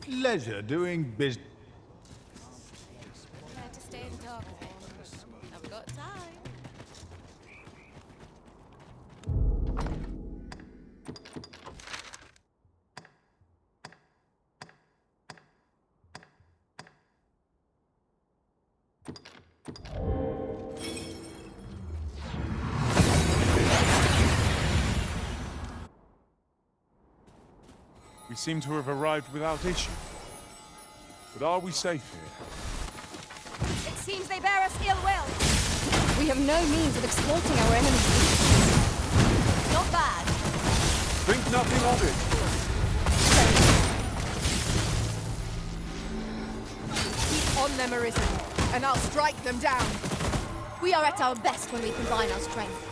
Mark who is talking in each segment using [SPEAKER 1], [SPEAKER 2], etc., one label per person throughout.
[SPEAKER 1] Pleasure doing business.
[SPEAKER 2] Glad to stay and talk a bit. I've got time.
[SPEAKER 3] We seem to have arrived without issue. But are we safe here?
[SPEAKER 2] It seems they bear us ill will. We have no means of exploiting our enemies. Not bad.
[SPEAKER 3] Think nothing of it.
[SPEAKER 2] Keep on them, Arisen, and I'll strike them down. We are at our best when we combine our strength.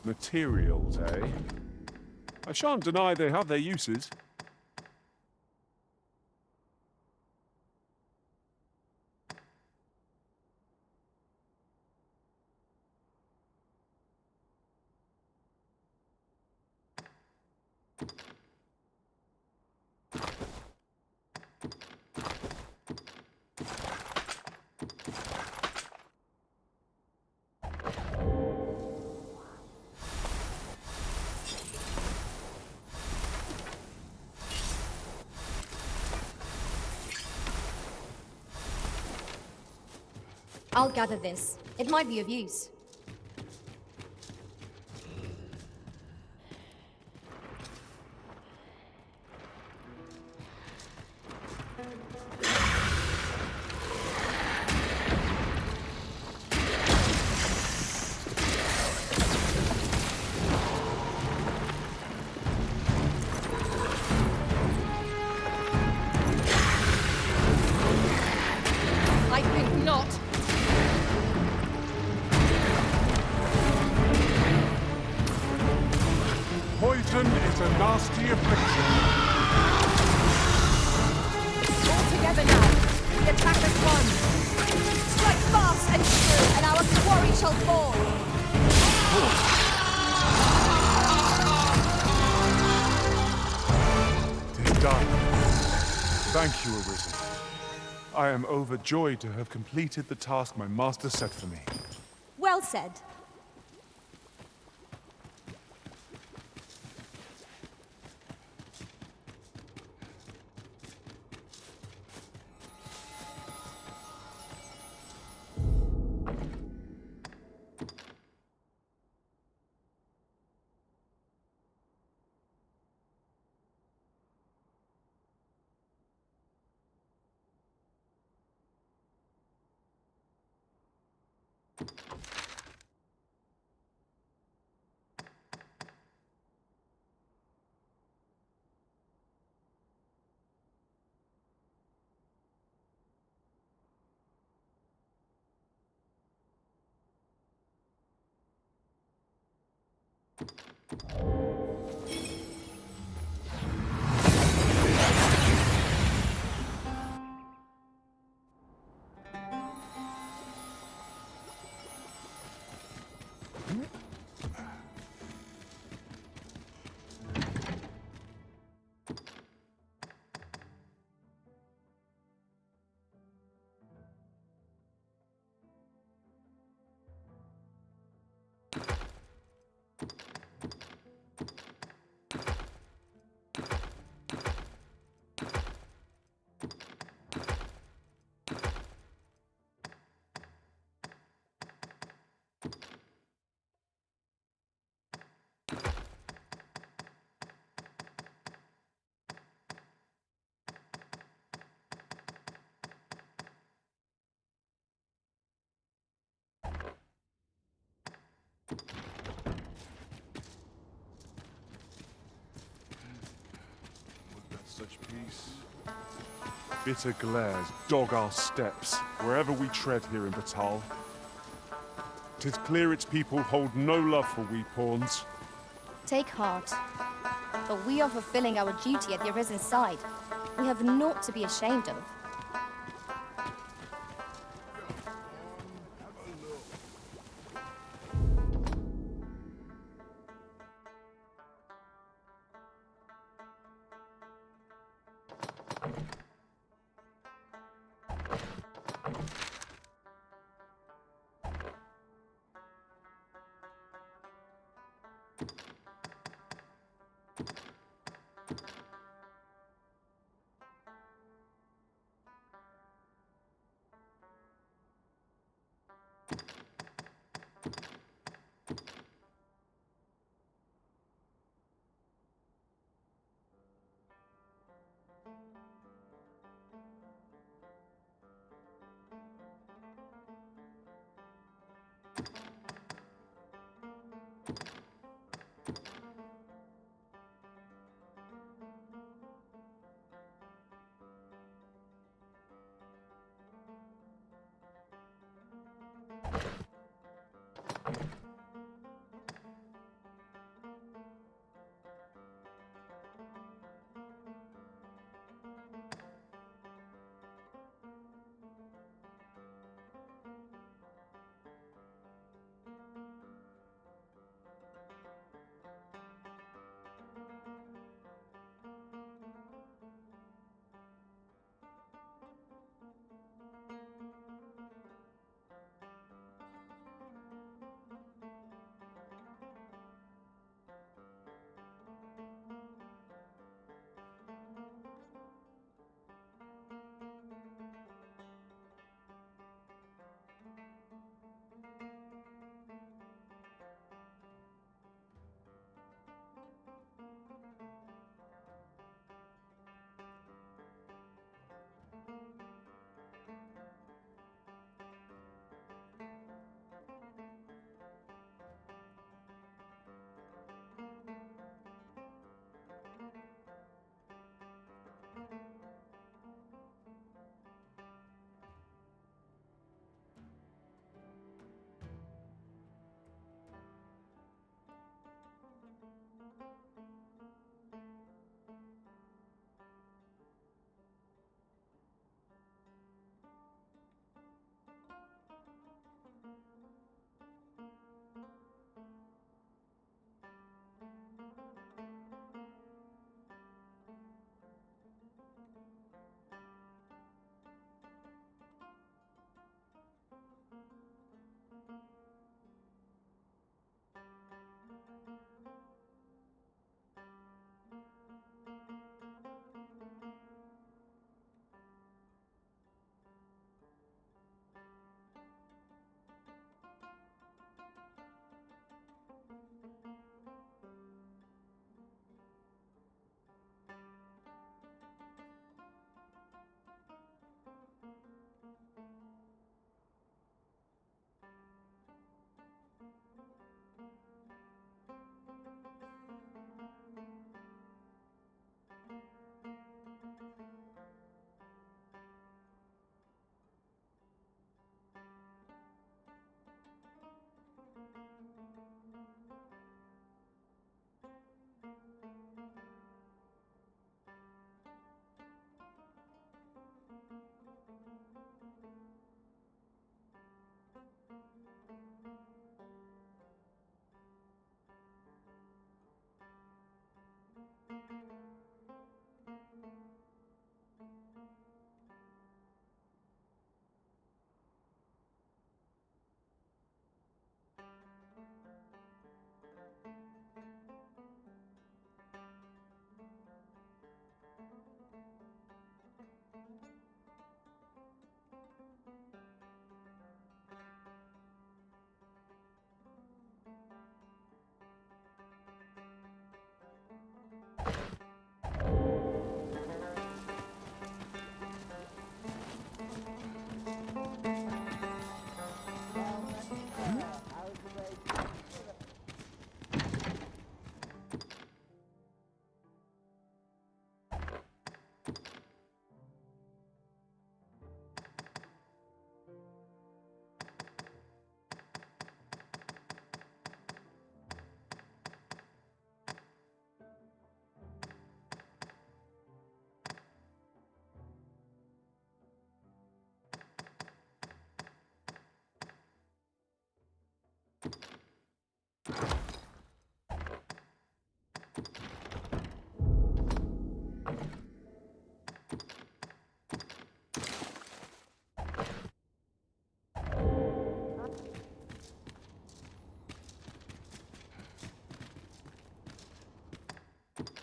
[SPEAKER 3] Materials, eh? I shan't deny they have their uses.
[SPEAKER 4] I'll gather this. It might be of use.
[SPEAKER 2] I think not.
[SPEAKER 3] Poison is a nasty affliction.
[SPEAKER 2] All together now. The attack as one. Strike fast and true, and our quarry shall fall.
[SPEAKER 3] Dear Dogma, thank you, Arisen. I am overjoyed to have completed the task my master set for me.
[SPEAKER 4] Well said.
[SPEAKER 3] such peace. Bitter glares dog our steps wherever we tread here in Batal. 'Tis clear its people hold no love for we pawns.
[SPEAKER 4] Take heart. But we are fulfilling our duty at the Arisen's side. We have naught to be ashamed of.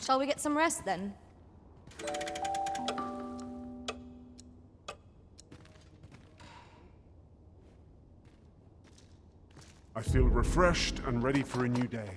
[SPEAKER 4] Shall we get some rest then?
[SPEAKER 3] I feel refreshed and ready for a new day.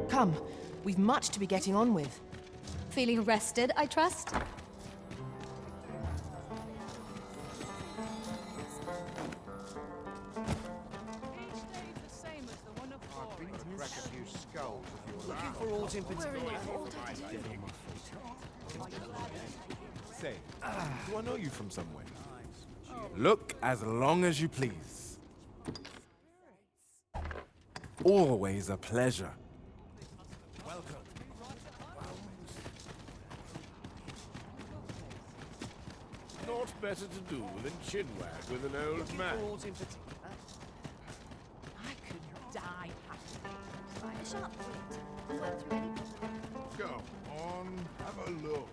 [SPEAKER 5] Come, we've much to be getting on with.
[SPEAKER 2] Feeling rested, I trust?
[SPEAKER 1] Say, do I know you from somewhere? Look as long as you please. Always a pleasure. Welcome.
[SPEAKER 6] Naught better to do than chinwag with an old man.
[SPEAKER 5] I could die happy.
[SPEAKER 4] A sharp point. Work through any problem.
[SPEAKER 6] Go on, have a look.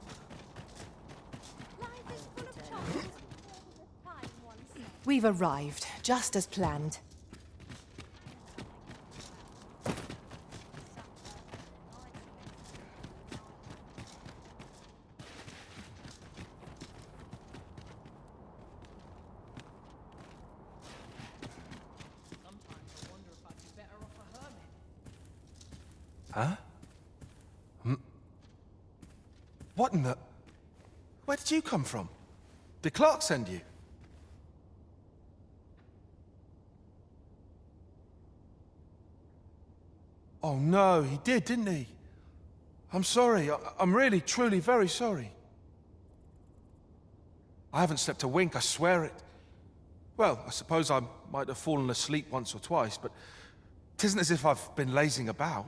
[SPEAKER 4] Life is full of chances. Find oneself.
[SPEAKER 5] We've arrived, just as planned.
[SPEAKER 7] Huh? What in the... Where did you come from? Did Clark send you? Oh no, he did, didn't he? I'm sorry. I'm really, truly very sorry. I haven't slept a wink, I swear it. Well, I suppose I might have fallen asleep once or twice, but it isn't as if I've been lazing about.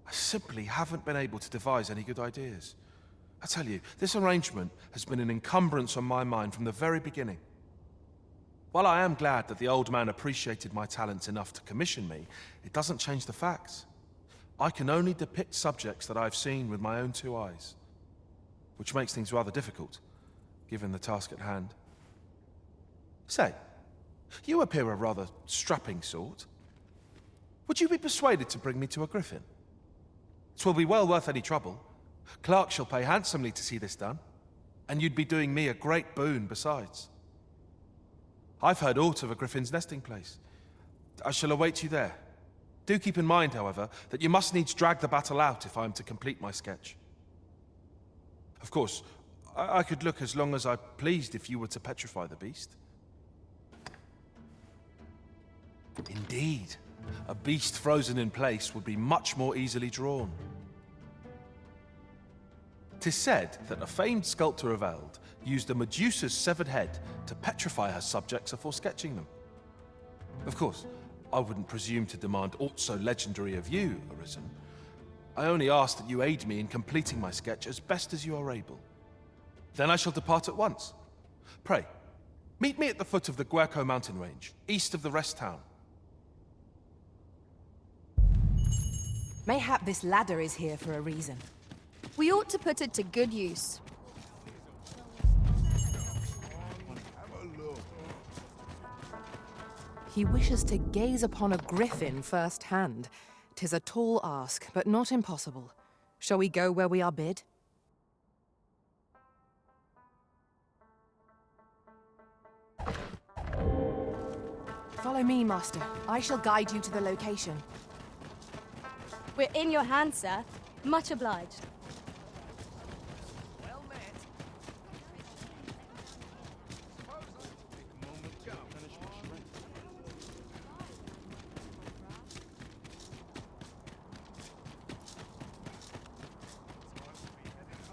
[SPEAKER 7] I simply haven't been able to devise any good ideas. I tell you, this arrangement has been an encumbrance on my mind from the very beginning. While I am glad that the old man appreciated my talents enough to commission me, it doesn't change the facts. I can only depict subjects that I've seen with my own two eyes, which makes things rather difficult, given the task at hand. Say, you appear a rather strapping sort. Would you be persuaded to bring me to a griffin? 'Twill be well worth any trouble. Clark shall pay handsomely to see this done, and you'd be doing me a great boon besides. I've heard aught of a griffin's nesting place. I shall await you there. Do keep in mind, however, that you must needs drag the battle out if I am to complete my sketch. Of course, I could look as long as I pleased if you were to petrify the beast. Indeed, a beast frozen in place would be much more easily drawn. 'Tis said that a famed sculptor of Eld used a Medusa's severed head to petrify her subjects before sketching them. Of course, I wouldn't presume to demand aught so legendary of you, Arisen. I only ask that you aid me in completing my sketch as best as you are able. Then I shall depart at once. Pray, meet me at the foot of the Guerco mountain range, east of the rest town.
[SPEAKER 5] Mayhap this ladder is here for a reason.
[SPEAKER 2] We ought to put it to good use.
[SPEAKER 5] He wishes to gaze upon a griffin firsthand. 'Tis a tall ask, but not impossible. Shall we go where we are bid? Follow me, Master. I shall guide you to the location.
[SPEAKER 2] We're in your hands, sir. Much obliged.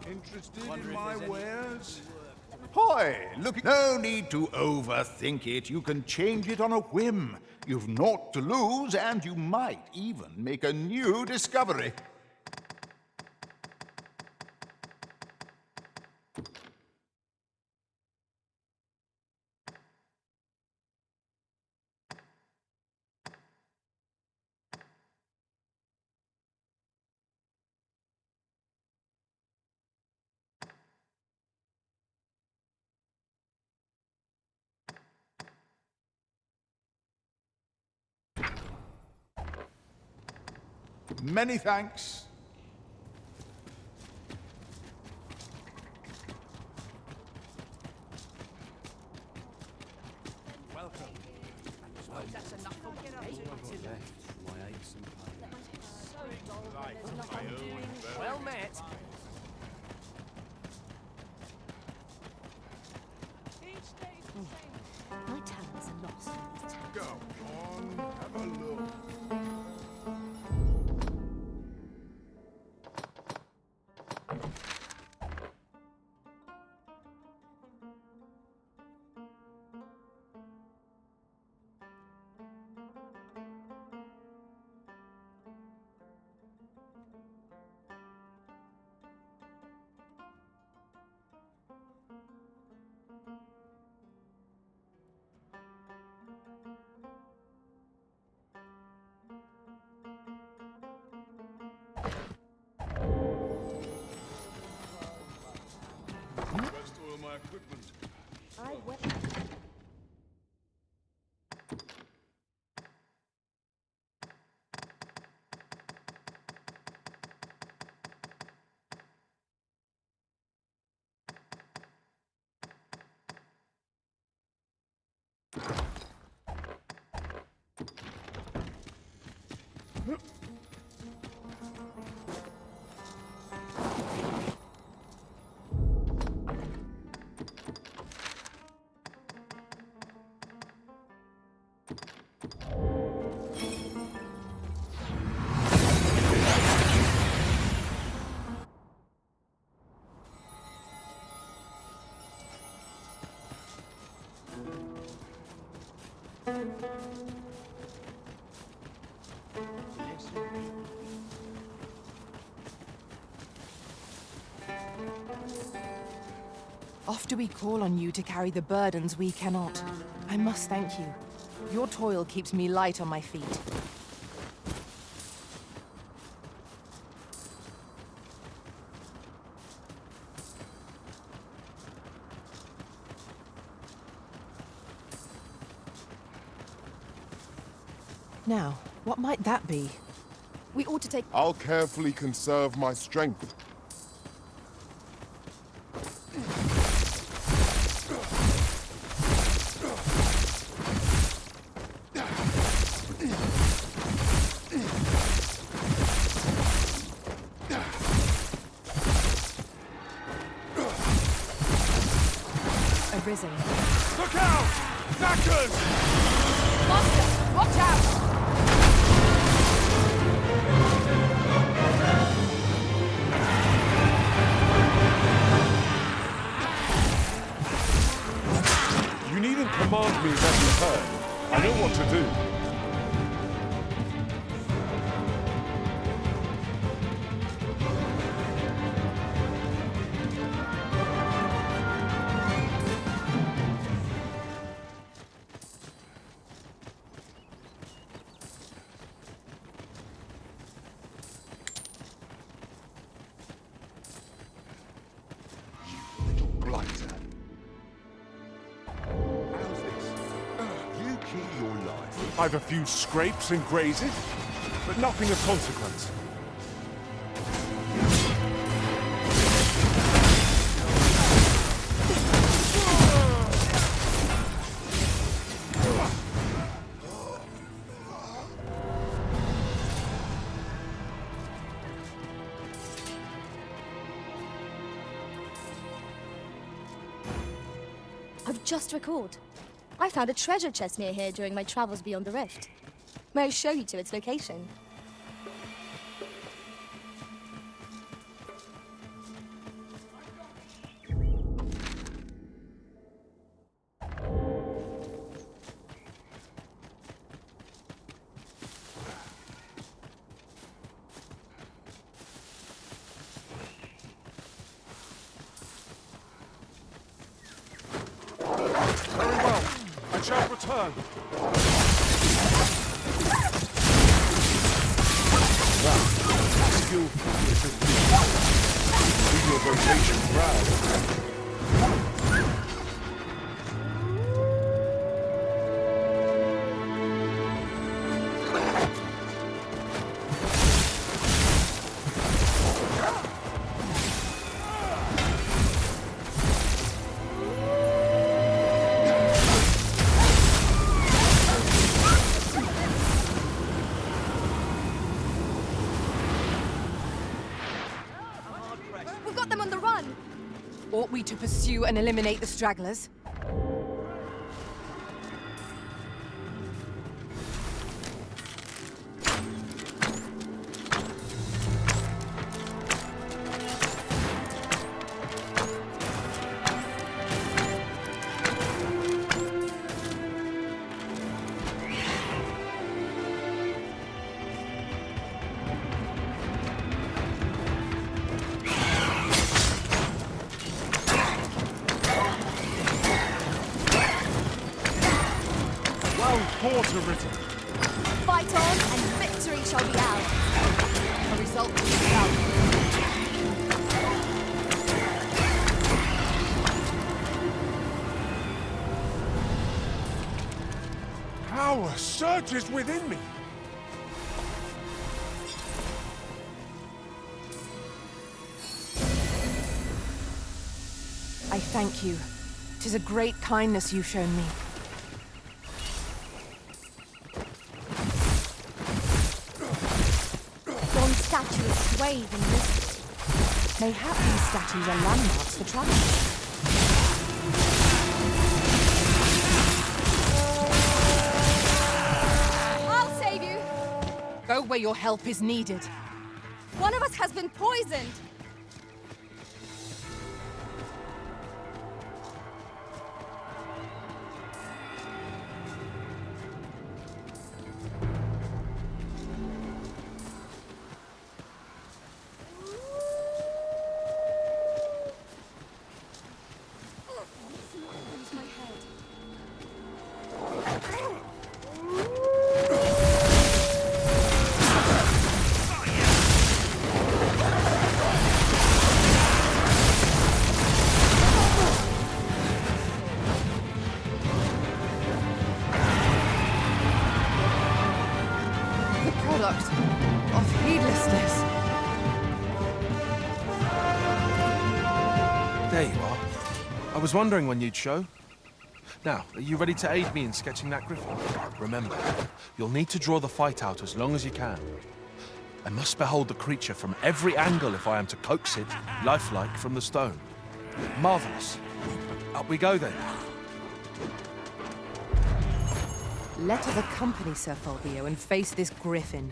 [SPEAKER 8] Interested in my wares?
[SPEAKER 9] Hoy! Look, no need to overthink it. You can change it on a whim. You've naught to lose, and you might even make a new discovery. Many thanks.
[SPEAKER 5] Well met.
[SPEAKER 4] My talents are lost in this town.
[SPEAKER 8] Go on, have a look. Best oil my equipment.
[SPEAKER 4] I will.
[SPEAKER 5] Oft do we call on you to carry the burdens we cannot. I must thank you. Your toil keeps me light on my feet. Now, what might that be?
[SPEAKER 2] We ought to take...
[SPEAKER 8] I'll carefully conserve my strength.
[SPEAKER 5] the Risen.
[SPEAKER 3] Look out! Knackers!
[SPEAKER 2] Monster, watch out!
[SPEAKER 3] You needn't command me every turn. I know what to do.
[SPEAKER 8] Little blighter. How's this? You keep your life.
[SPEAKER 3] I've a few scrapes and grazes, but nothing of consequence.
[SPEAKER 4] I've just recalled. I found a treasure chest near here during my travels beyond the rift. May I show you to its location?
[SPEAKER 3] Very well. I shall return. Skillful is a feat. Leave your vocation proud.
[SPEAKER 2] We've got them on the run!
[SPEAKER 5] Ought we to pursue and eliminate the stragglers?
[SPEAKER 3] Porter written.
[SPEAKER 4] Fight on, and victory shall be ours.
[SPEAKER 5] A result will be found.
[SPEAKER 3] Power surges within me.
[SPEAKER 5] I thank you. 'Tis a great kindness you've shown me.
[SPEAKER 4] Yon statue is swathed in mist.
[SPEAKER 5] Mayhap these statues are landmarks for travelers.
[SPEAKER 2] I'll save you!
[SPEAKER 5] Go where your help is needed.
[SPEAKER 2] One of us has been poisoned!
[SPEAKER 5] Of heedlessness.
[SPEAKER 7] There you are. I was wondering when you'd show. Now, are you ready to aid me in sketching that griffin? Remember, you'll need to draw the fight out as long as you can. I must behold the creature from every angle if I am to coax it, lifelike, from the stone. Marvelous. Up we go then.
[SPEAKER 5] Let us accompany Sir Fulvio and face this griffin.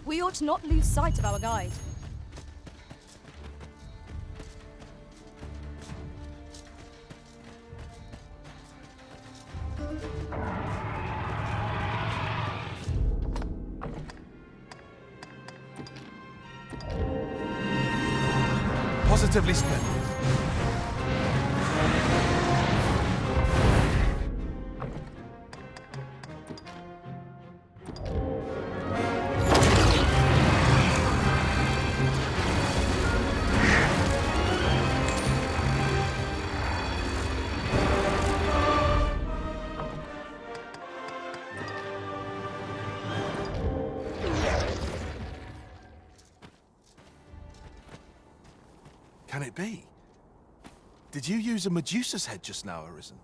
[SPEAKER 2] We ought not lose sight of our guide.
[SPEAKER 7] Positively splendid. Can it be? Did you use a Medusa's head just now, Arisen?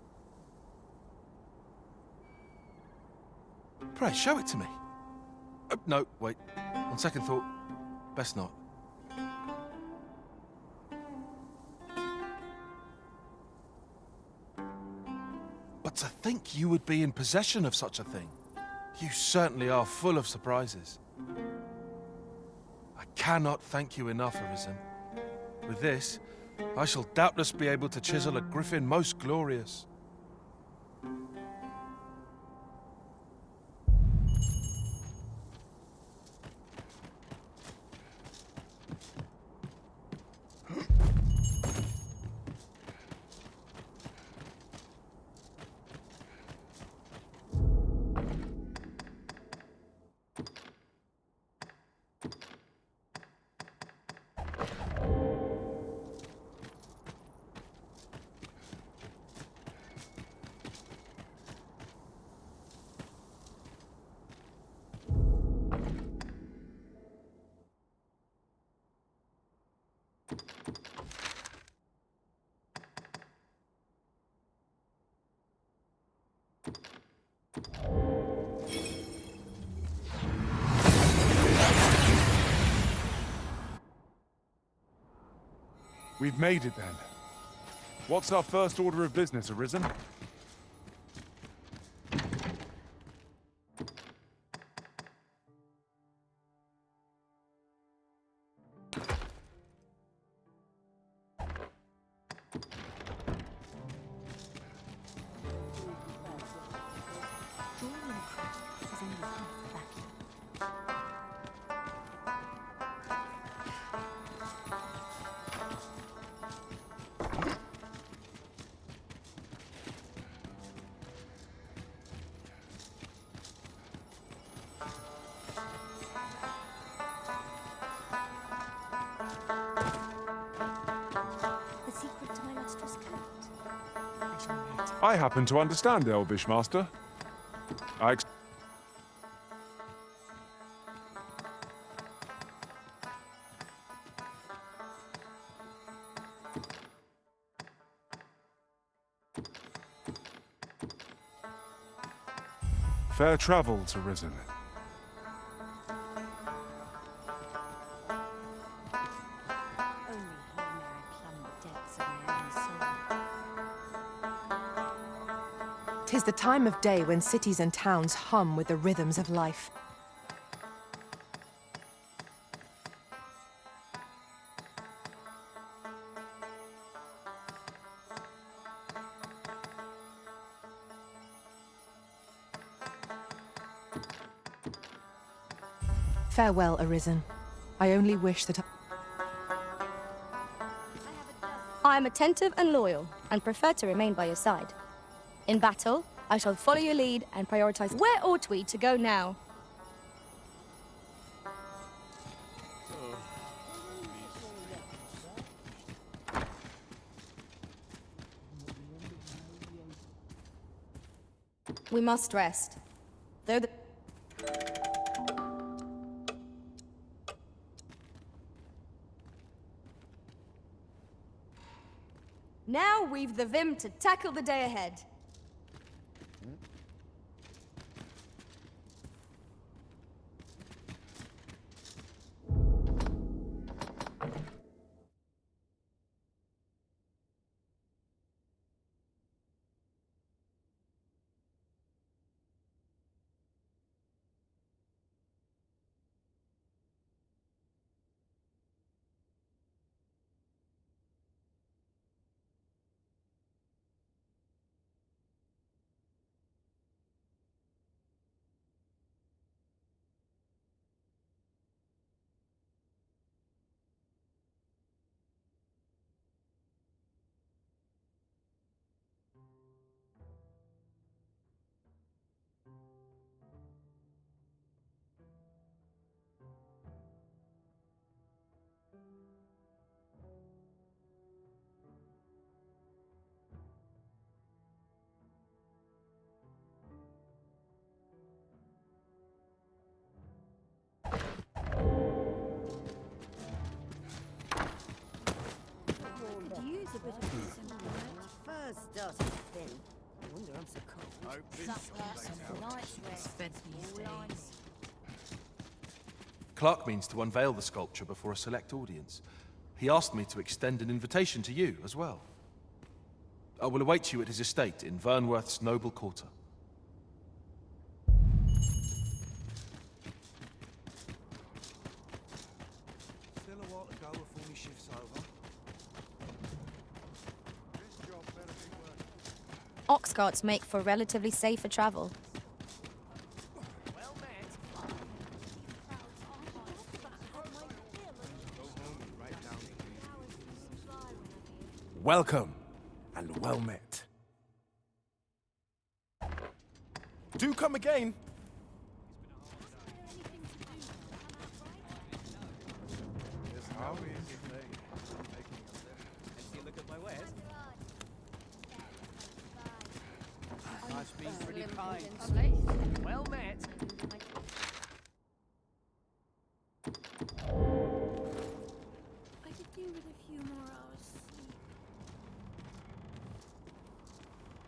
[SPEAKER 7] Pray, show it to me. No, wait. On second thought, best not. But to think you would be in possession of such a thing. You certainly are full of surprises. I cannot thank you enough, Arisen. With this, I shall doubtless be able to chisel a griffin most glorious.
[SPEAKER 3] We've made it then. What's our first order of business, Arisen?
[SPEAKER 4] The secret to my lustrous coat. I shall net.
[SPEAKER 3] I happen to understand, Elvish Master. Fair travels, Arisen.
[SPEAKER 4] Only here may I plumb the depths of my own soul.
[SPEAKER 5] 'Tis the time of day when cities and towns hum with the rhythms of life. Farewell, Arisen. I only wish that
[SPEAKER 2] I am attentive and loyal, and prefer to remain by your side. In battle, I shall follow your lead and prioritize. Where ought we to go now? We must rest. Though the... Now we've the vim to tackle the day ahead.
[SPEAKER 7] Clark means to unveil the sculpture before a select audience. He asked me to extend an invitation to you as well. I will await you at his estate in Vernworth's noble quarter.
[SPEAKER 8] Still a while to go before my shift's over. This job better be worth it.
[SPEAKER 2] Ox carts make for relatively safer travel.
[SPEAKER 1] Welcome, and well met. Do come again.
[SPEAKER 10] Must be pretty kind. Well met.
[SPEAKER 11] I could do with a few more hours sleep.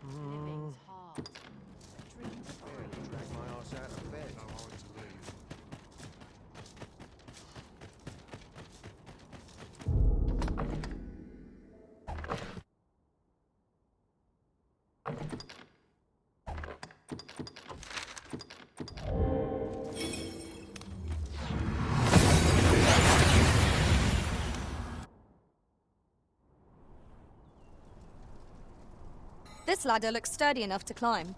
[SPEAKER 10] Living's hard. Dreams
[SPEAKER 8] Drag my ass out of bed. No hard to leave.
[SPEAKER 2] This ladder looks sturdy enough to climb.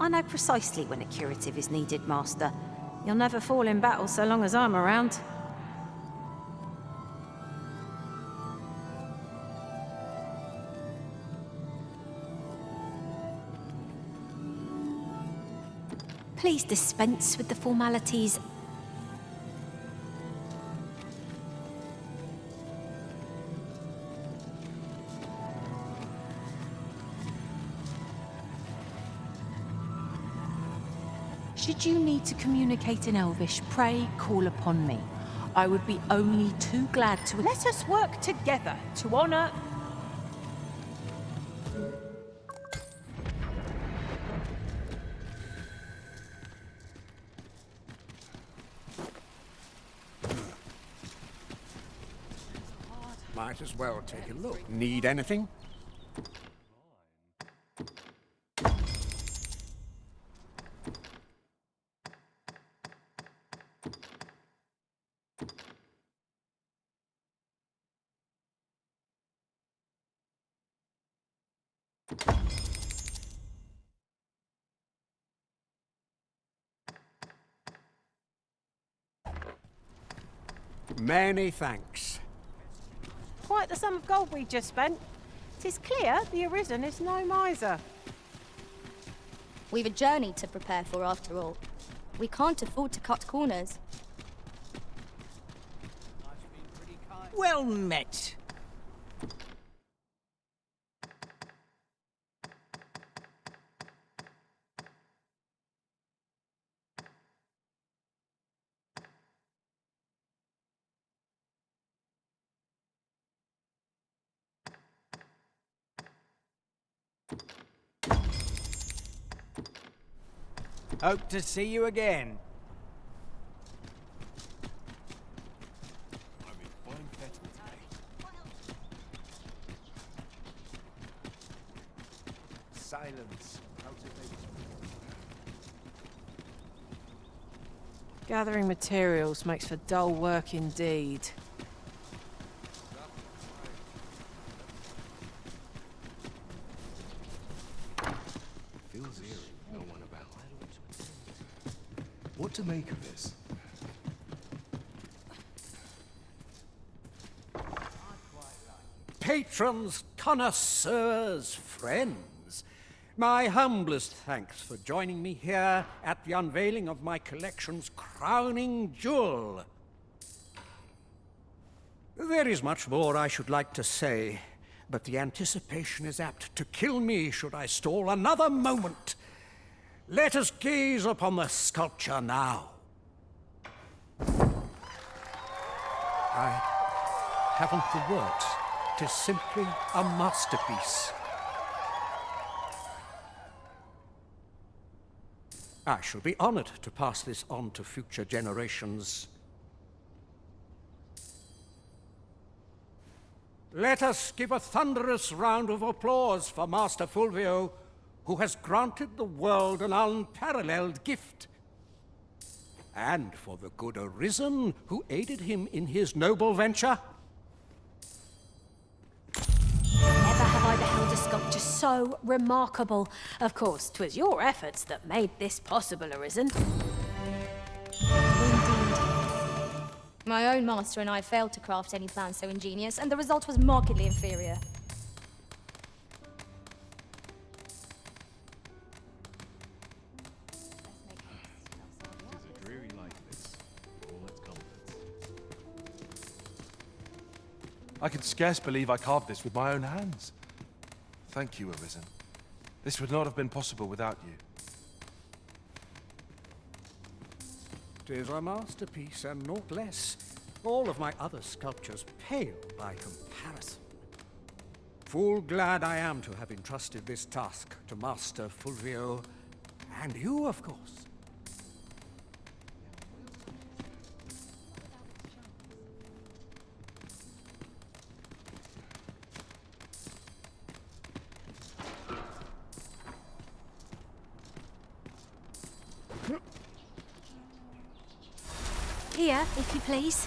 [SPEAKER 12] I know precisely when a curative is needed, Master. You'll never fall in battle so long as I'm around. Please dispense with the formalities. Should you need to communicate in Elvish, pray call upon me. I would be only too glad to...
[SPEAKER 10] Let us work together to honor...
[SPEAKER 6] Might as well take a look. Need anything? Many thanks.
[SPEAKER 10] Quite the sum of gold we just spent. 'Tis clear the Arisen is no miser.
[SPEAKER 2] We've a journey to prepare for after all. We can't afford to cut corners.
[SPEAKER 10] Well met.
[SPEAKER 13] Hope to see you again.
[SPEAKER 1] I'm in fine fettle today.
[SPEAKER 13] Silence.
[SPEAKER 10] Gathering materials makes for dull work indeed.
[SPEAKER 1] Feels eerie. No one about. What to make of this?
[SPEAKER 6] Patrons, connoisseurs, friends.
[SPEAKER 14] My humblest thanks for joining me here at the unveiling of my collection's crowning jewel. There is much more I should like to say, but the anticipation is apt to kill me should I stall another moment. Let us gaze upon the sculpture now. I haven't the words. 'Tis simply a masterpiece. I shall be honored to pass this on to future generations. Let us give a thunderous round of applause for Master Fulvio, who has granted the world an unparalleled gift. And for the good Arisen, who aided him in his noble venture.
[SPEAKER 12] Never have I beheld a sculpture so remarkable. Of course, 'twas your efforts that made this possible, Arisen.
[SPEAKER 2] My own master and I failed to craft any plan so ingenious, and the result was markedly inferior.
[SPEAKER 7] I can scarce believe I carved this with my own hands. Thank you, Arisen. This would not have been possible without you.
[SPEAKER 14] 'Tis a masterpiece and naught less. All of my other sculptures pale by comparison. Full glad I am to have entrusted this task to Master Fulvio, and you, of course.
[SPEAKER 12] Here, if you please.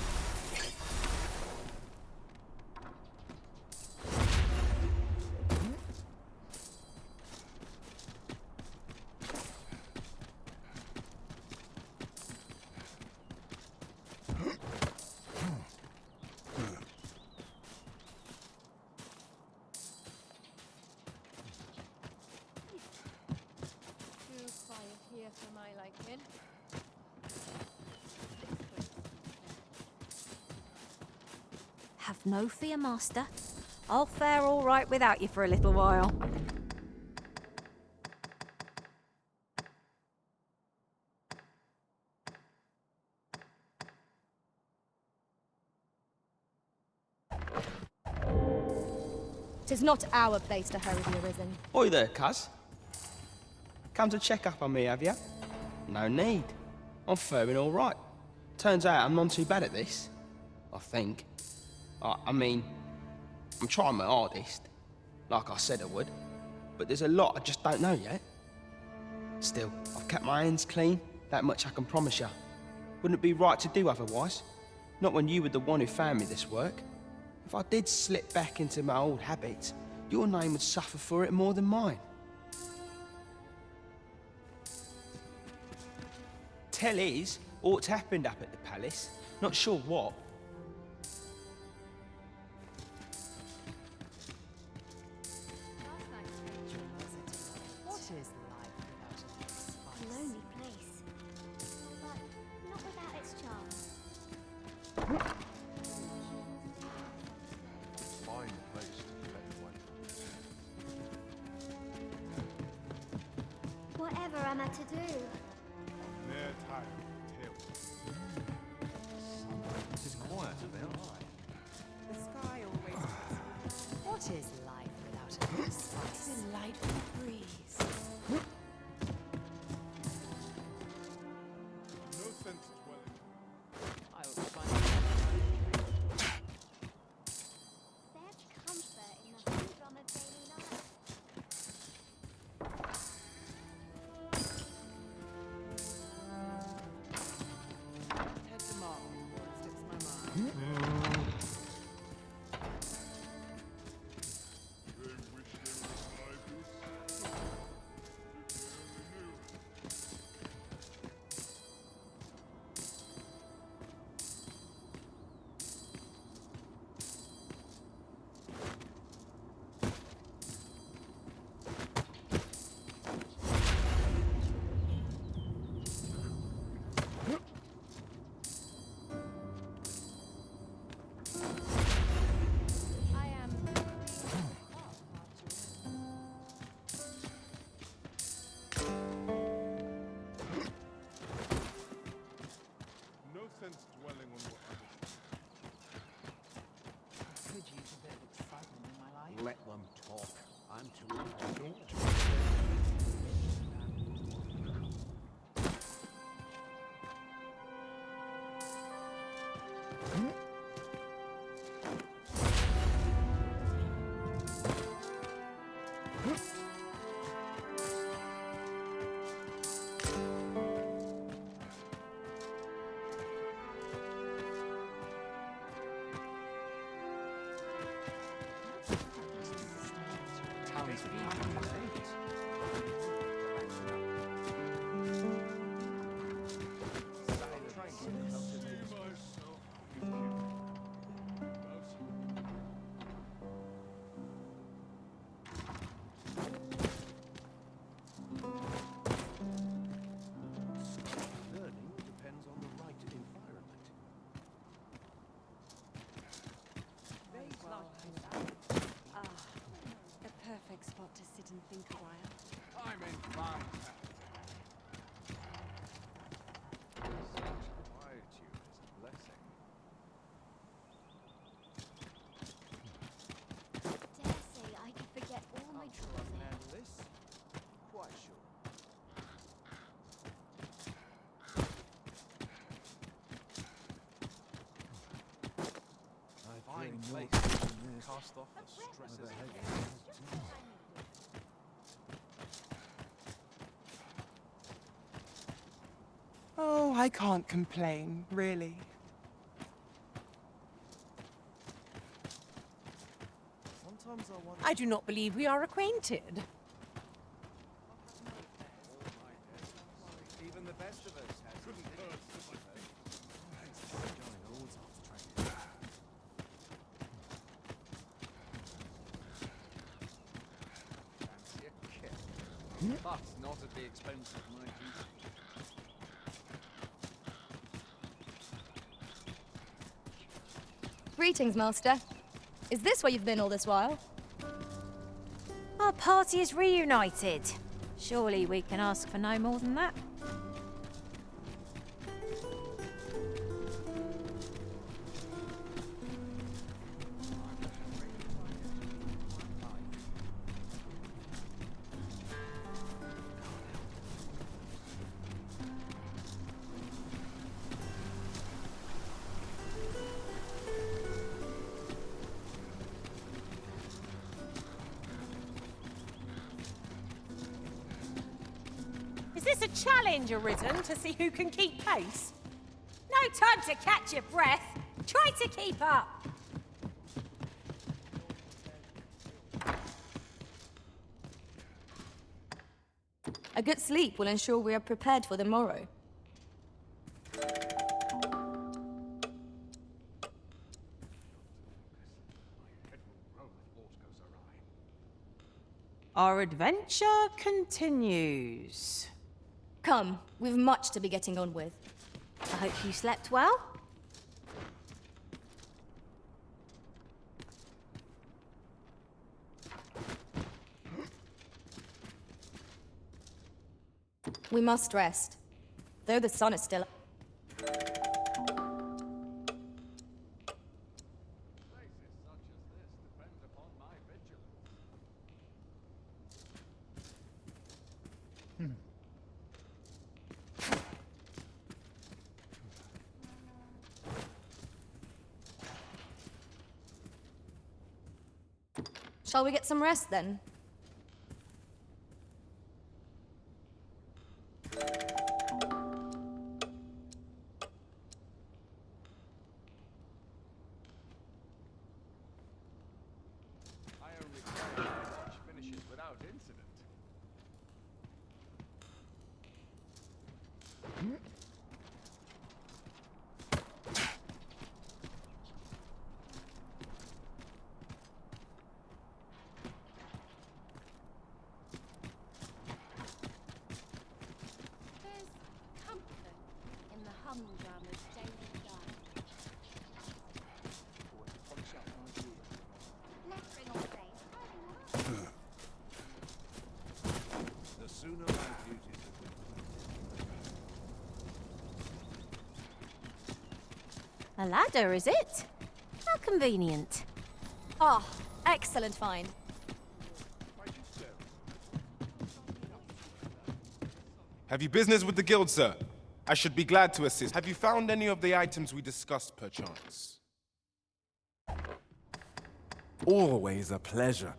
[SPEAKER 11] Too quiet here for my liking.
[SPEAKER 12] Have no fear, Master. I'll fare all right without you for a little while.
[SPEAKER 2] Tis not our place to hurry the Arisen.
[SPEAKER 15] Oi there, cuz. Come to check up on me, have you? No need. I'm faring all right. Turns out I'm not too bad at this. I think. I mean, I'm trying my hardest, like I said I would, but there's a lot I just don't know yet. Still, I've kept my hands clean, that much I can promise you. Wouldn't it be right to do otherwise? Not when you were the one who found me this work. If I did slip back into my old habits, your name would suffer for it more than mine. Tell is, aught's happened up at the palace. Not sure what.
[SPEAKER 5] What is life without a little spice?
[SPEAKER 11] A lonely place. But not without its charm.
[SPEAKER 3] Fine place to collect away.
[SPEAKER 11] Whatever am I to do?
[SPEAKER 3] Near time, tale.
[SPEAKER 13] This is quiet about.
[SPEAKER 5] The sky always is. What is life without a little spice?
[SPEAKER 12] Delightful breeze.
[SPEAKER 3] No sense dwelling.
[SPEAKER 5] I will find
[SPEAKER 11] There's comfort in the humdrum of daily life.
[SPEAKER 5] head to Marvel. Sticks my mind.
[SPEAKER 3] They wish they were alive.
[SPEAKER 13] Let them talk. I'm too important. Learning depends on the right environment.
[SPEAKER 12] The perfect spot to sit and think a while.
[SPEAKER 6] I'm in fun. Such quietude is a blessing.
[SPEAKER 4] Dare say I could forget all my troubles there.
[SPEAKER 13] Handle this? Quite sure.
[SPEAKER 7] Fine place to cast off the stresses.
[SPEAKER 5] Oh, I can't complain, really.
[SPEAKER 13] Sometimes I wonder.
[SPEAKER 10] I do not believe we are acquainted.
[SPEAKER 13] Even the best of us has
[SPEAKER 6] Couldn't hurt, could it?
[SPEAKER 13] fancy a kick. But not at the expense of my duty.
[SPEAKER 2] Greetings, Master. Is this where you've been all this while?
[SPEAKER 12] Our party is reunited. Surely we can ask for no more than that.
[SPEAKER 10] Is this a challenge, Arisen, to see who can keep pace?
[SPEAKER 12] No time to catch your breath. Try to keep up.
[SPEAKER 2] A good sleep will ensure we are prepared for the morrow.
[SPEAKER 10] Our adventure continues.
[SPEAKER 2] Come, we've much to be getting on with.
[SPEAKER 12] I hope you slept well.
[SPEAKER 2] We must rest, though the sun is still.
[SPEAKER 13] Places such as this depend upon my vigilance.
[SPEAKER 2] Shall we get some rest then?
[SPEAKER 13] I only pray my watch finishes without incident.
[SPEAKER 4] There's comfort in the humdrum of daily life. Lettering all day.
[SPEAKER 6] The sooner my duties are
[SPEAKER 12] A ladder, is it? How convenient.
[SPEAKER 2] Ah, Excellent find.
[SPEAKER 1] Have you business with the guild, sir? I should be glad to assist. Have you found any of the items we discussed, perchance? Always a pleasure.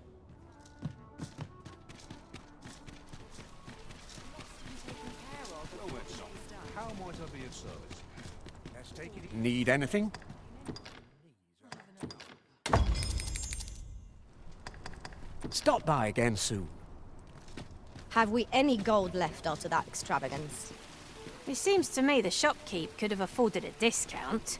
[SPEAKER 6] How might I be of service?
[SPEAKER 14] Let's take it. Need anything? Stop by again soon.
[SPEAKER 2] Have we any gold left after that extravagance?
[SPEAKER 10] It seems to me the shopkeep could have afforded a discount.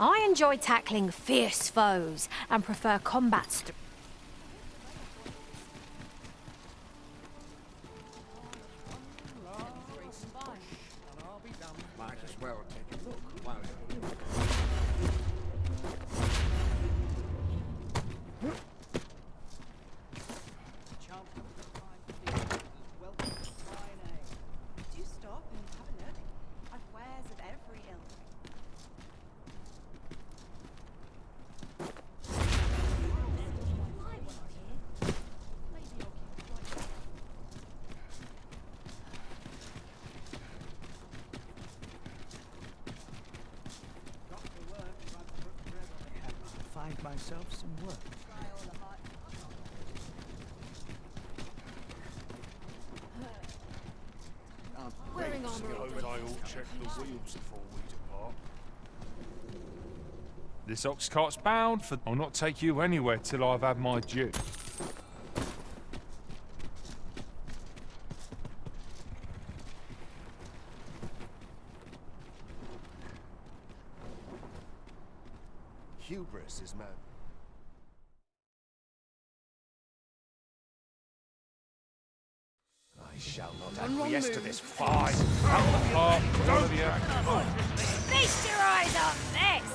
[SPEAKER 10] I enjoy tackling fierce foes and prefer combat
[SPEAKER 14] Might as well take a look while
[SPEAKER 16] Do stop and have a look. I've wares of every ilk.
[SPEAKER 14] find myself some work.
[SPEAKER 11] Wearing armor.
[SPEAKER 3] I ought check the wheels before we depart. This ox cart's bound for. I'll not take you anywhere till I've had my due.
[SPEAKER 8] Hubris is man. I shall not acquiesce to this fine.
[SPEAKER 10] Feast your eyes on this!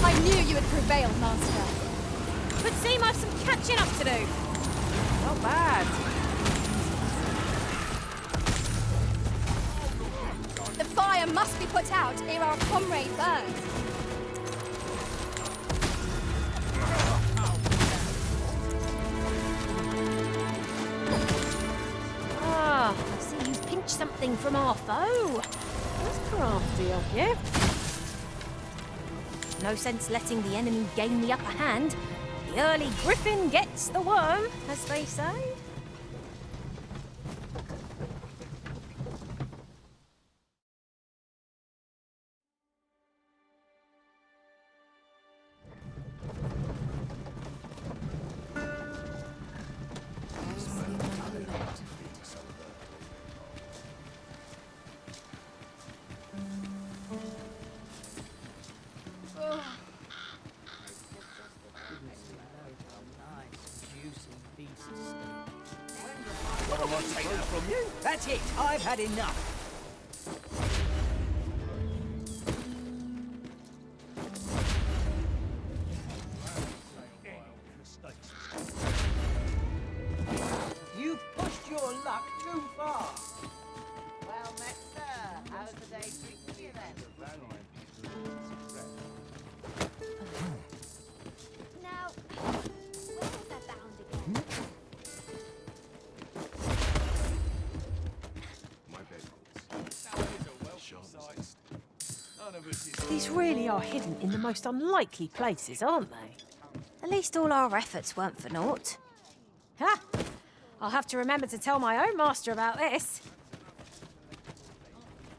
[SPEAKER 2] I knew you would prevail, Master.
[SPEAKER 10] Would seem I've some catching up to do. Not bad.
[SPEAKER 2] The fire must be put out ere our comrade burns.
[SPEAKER 10] Ah, I see you pinched something from our foe. That's crafty of you. No sense letting the enemy gain the upper hand. The early griffin gets the worm, as they say.
[SPEAKER 14] That's it. I've had enough. You've pushed your luck too far.
[SPEAKER 16] Well met, sir. How's the day treating you then? Now, where was that bound again?
[SPEAKER 10] These really are hidden in the most unlikely places, aren't they?
[SPEAKER 4] At least all our efforts weren't for naught.
[SPEAKER 10] Ha! I'll have to remember to tell my own master about this.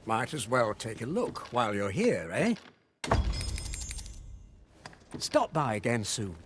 [SPEAKER 14] Might as well take a look while you're here, eh? Stop by again soon.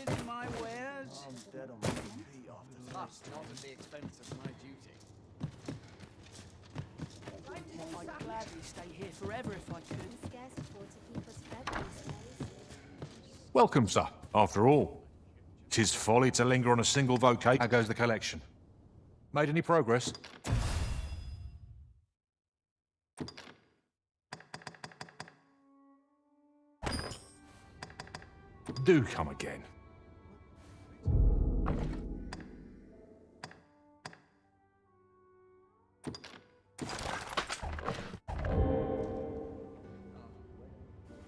[SPEAKER 13] in my wares? I'm dead on my feet after this. Not at the expense of my duty.
[SPEAKER 17] I'd gladly stay here forever if I could.
[SPEAKER 4] Scarce afford to keep us fed these days.
[SPEAKER 18] Welcome, sir. After all, 'tis folly to linger on a single vocation. How goes the collection? Made any progress? Do come again.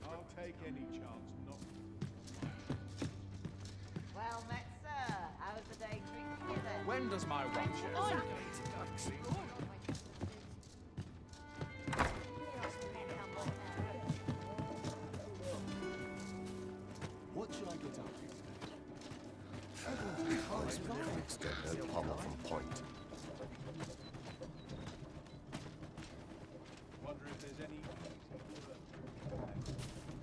[SPEAKER 6] I'll take any chance not.
[SPEAKER 16] Well met, sir. How's the day treating you then?
[SPEAKER 13] When does my watch end?
[SPEAKER 8] What should I get up to? Extend no powerful point.
[SPEAKER 6] Wonder if there's any.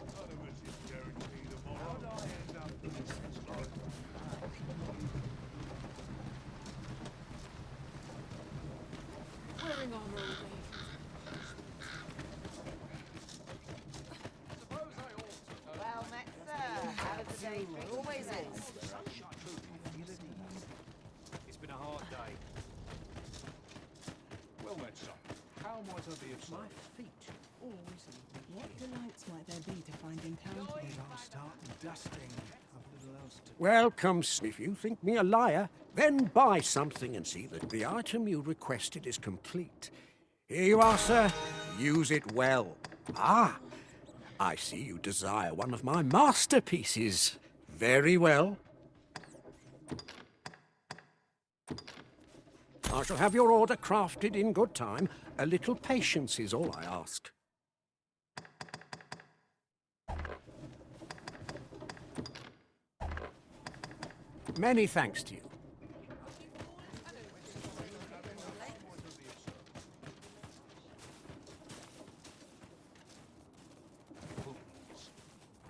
[SPEAKER 6] None of us is guaranteed tomorrow. How'd I end up in this spot?
[SPEAKER 17] Wearing armor all day.
[SPEAKER 16] Well met, sir. How's the day treating you
[SPEAKER 17] Always
[SPEAKER 16] then?
[SPEAKER 17] is.
[SPEAKER 6] It's been a hard day. Well met, son. How might I be of service?
[SPEAKER 17] Feet always lead me. What delights might there be to find in town?
[SPEAKER 14] I'll start dusting. I've little else to
[SPEAKER 19] Welcome, if you think me a liar, then buy something and see that the item you requested is complete. Here you are, sir. Use it well. Ah, I see you desire one of my masterpieces. Very well. I shall have your order crafted in good time. A little patience is all I ask. Many thanks to you.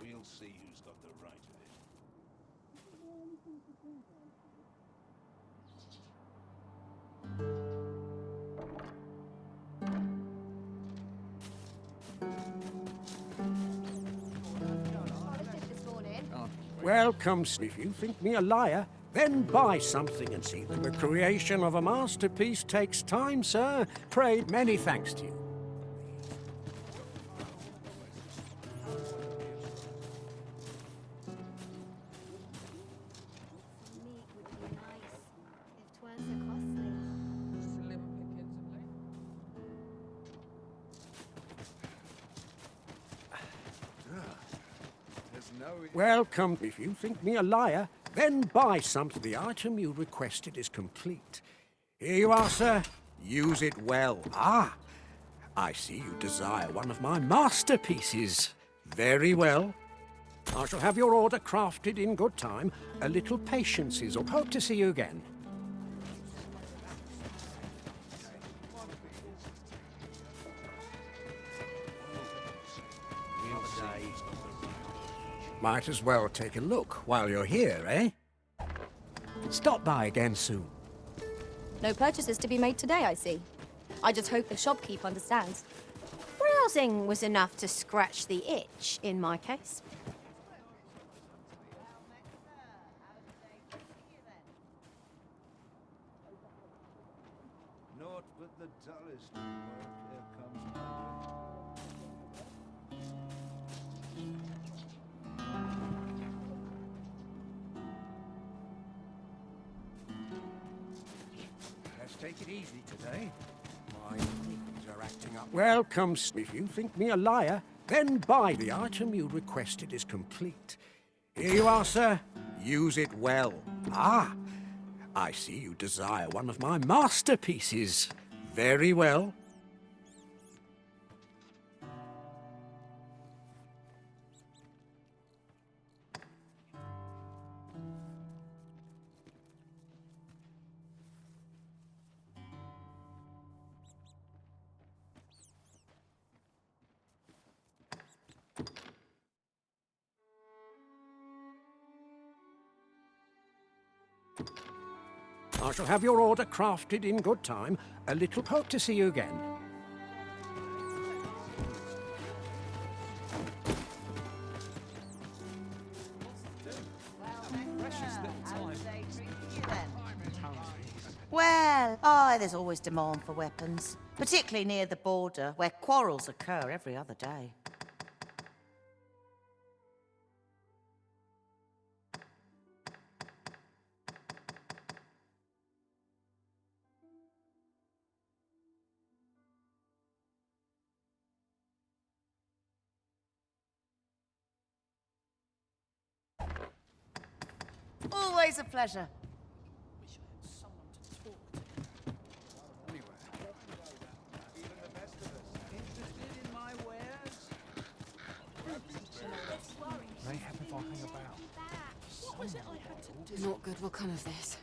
[SPEAKER 6] We'll see who's got the right of it.
[SPEAKER 19] Welcome, if you think me a liar, then buy something and see that the creation of a masterpiece takes time, sir. Pray, many thanks to you.
[SPEAKER 4] Meat would be nice if 'twas so costly.
[SPEAKER 6] There's no.
[SPEAKER 19] Welcome. If you think me a liar, then buy something. The item you requested is complete. Here you are, sir. Use it well. Ah, I see you desire one of my masterpieces. Very well. I shall have your order crafted in good time. A little patience is all. Hope to see you again. Might as well take a look while you're here, eh? Stop by again soon.
[SPEAKER 2] No purchases to be made today, I see. I just hope the shopkeep understands.
[SPEAKER 10] Browsing was enough to scratch the itch in my case.
[SPEAKER 6] Naught but the dullest of work. Here comes my
[SPEAKER 19] Let's take it easy today. My knees are acting up. Welcome, if you think me a liar, then buy. The item you requested is complete. Here you are, sir. Use it well. Ah, I see you desire one of my masterpieces. Very well. I shall have your order crafted in good time. A little hope to see you again.
[SPEAKER 20] Well, there's always demand for weapons, particularly near the border, where quarrels occur every other day. Always a pleasure.
[SPEAKER 5] Not good will come of this.